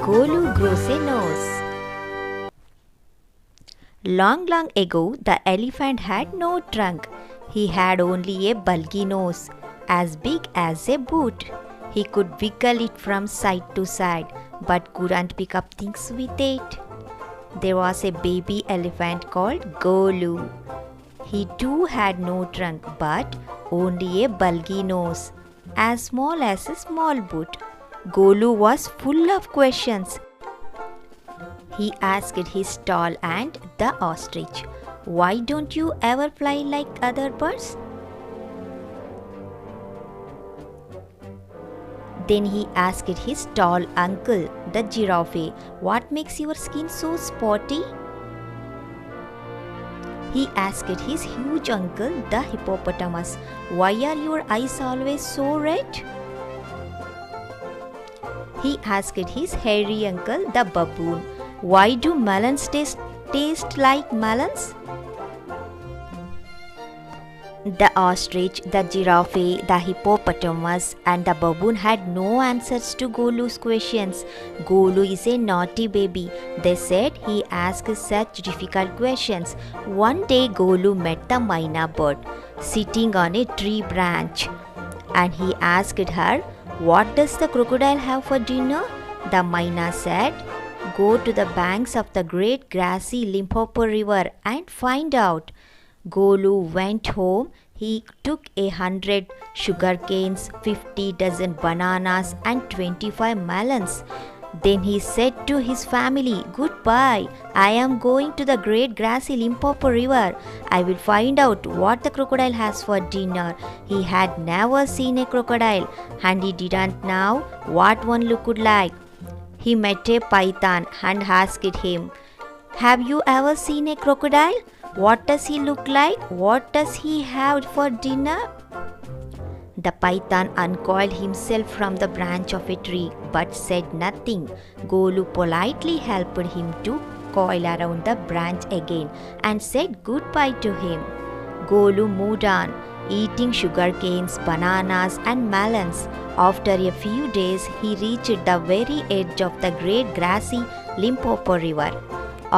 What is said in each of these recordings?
Golu grows a nose. Long, long ago, the elephant had no trunk. He had only a bulgy nose, as big as a boot. He could wiggle it from side to side, but couldn't pick up things with it. There was a baby elephant called Golu. He too had no trunk, but only a bulgy nose, as small as a small boot. Golu was full of questions. He asked his tall aunt, the ostrich, "Why don't you ever fly like other birds?" Then he asked his tall uncle, the giraffe, "What makes your skin so spotty?" He asked his huge uncle, the hippopotamus, "Why are your eyes always so red?" He asked his hairy uncle, the baboon, "Why do melons taste like melons?" The ostrich, the giraffe, the hippopotamus, and the baboon had no answers to Golu's questions. "Golu is a naughty baby," they said. "He asks such difficult questions." One day Golu met the myna bird sitting on a tree branch, and he asked her, "What does the crocodile have for dinner?" The myna said, "Go to the banks of the great grassy Limpopo River and find out." Golu went home. He took 100 sugar canes, 50 dozen bananas, and 25 melons. Then he said to his family, "Goodbye. I am going to the great grassy Limpopo River. I will find out what the crocodile has for dinner." He had never seen a crocodile, and he didn't know what one looked like. He met a python and asked him, "Have you ever seen a crocodile? What does he look like? What does he have for dinner?" The python uncoiled himself from the branch of a tree but said nothing. Golu politely helped him to coil around the branch again and said goodbye to him. Golu moved on, eating sugar canes, bananas, and melons. After a few days, he reached the very edge of the great grassy Limpopo River.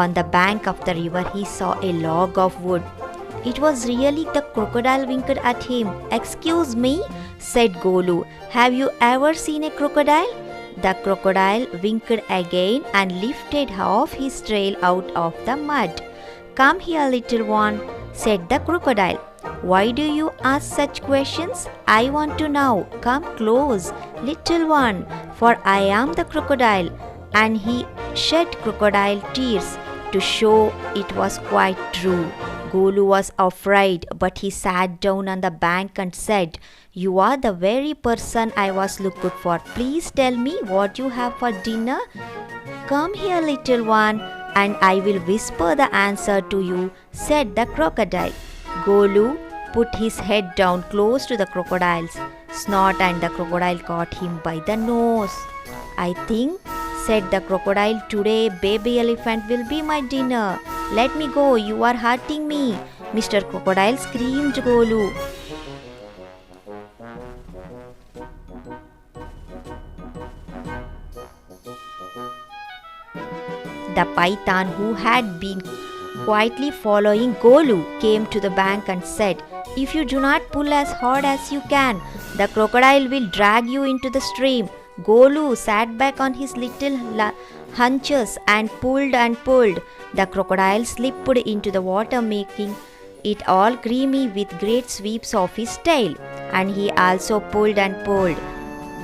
On the bank of the river, he saw a log of wood. It was really the crocodile winked at him. "Excuse me," said Golu, "have you ever seen a crocodile?" The crocodile winked again and lifted half his tail out of the mud. "Come here, little one," said the crocodile. "Why do you ask such questions? I want to know. Come close, little one, for I am the crocodile." And he shed crocodile tears to show it was quite true. Golu was afraid, but he sat down on the bank and said, "You are the very person I was looking for. Please tell me what you have for dinner." "Come here, little one, and I will whisper the answer to you," said the crocodile. Golu put his head down close to the crocodile's snout, and the crocodile caught him by the nose. "I think," said the crocodile, "today baby elephant will be my dinner. Let me go, you are hurting me." Mr. Crocodile screamed Golu. The python, who had been quietly following Golu, came to the bank and said, "If you do not pull as hard as you can, the crocodile will drag you into the stream." Golu sat back on his little hunches and pulled and pulled. The crocodile slipped into the water, making it all creamy with great sweeps of his tail, and he also pulled and pulled.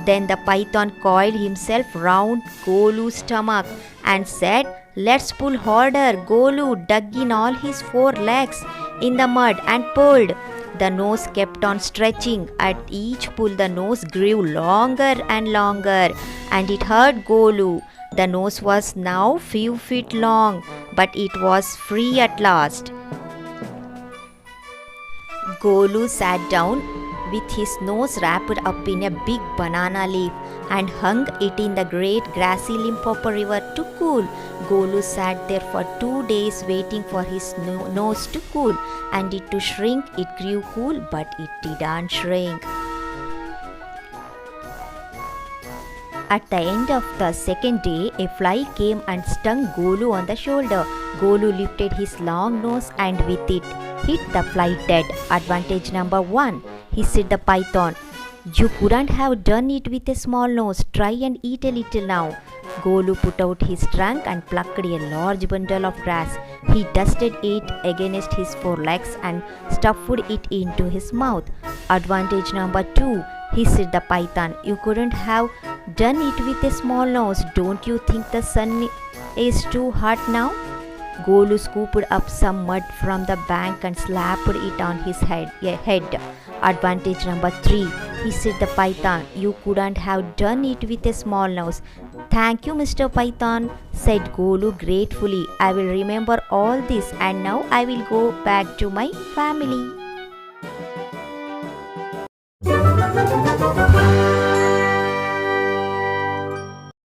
Then the python coiled himself round Golu's stomach and said, "Let's pull harder." Golu dug in all his 4 legs in the mud and pulled. The nose kept on stretching. At each pull, the nose grew longer and longer, and it hurt Golu. The nose was now few feet long, but it was free at last. Golu sat down with his nose wrapped up in a big banana leaf and hung it in the great grassy Limpopo River to cool. Golu sat there for 2 days waiting for his nose to cool, and it to shrink. It grew cool, but it didn't shrink. At the end of the second day, a fly came and stung Golu on the shoulder. Golu lifted his long nose and with it hit the fly dead. Advantage number 1, hissed the python. You couldn't have done it with a small nose. Try and eat a little now. Golu put out his trunk and plucked a large bundle of grass. He dusted it against his forelegs and stuffed it into his mouth. Advantage number 2, hissed the python. You couldn't have done it with a small nose. Don't you think the sun is too hot now? Golu scooped up some mud from the bank and slapped it on his head. Advantage number 3, hissed the python. You couldn't have done it with a small nose. Thank you, Mr. Python, said Golu gratefully. I will remember all this and now I will go back to my family.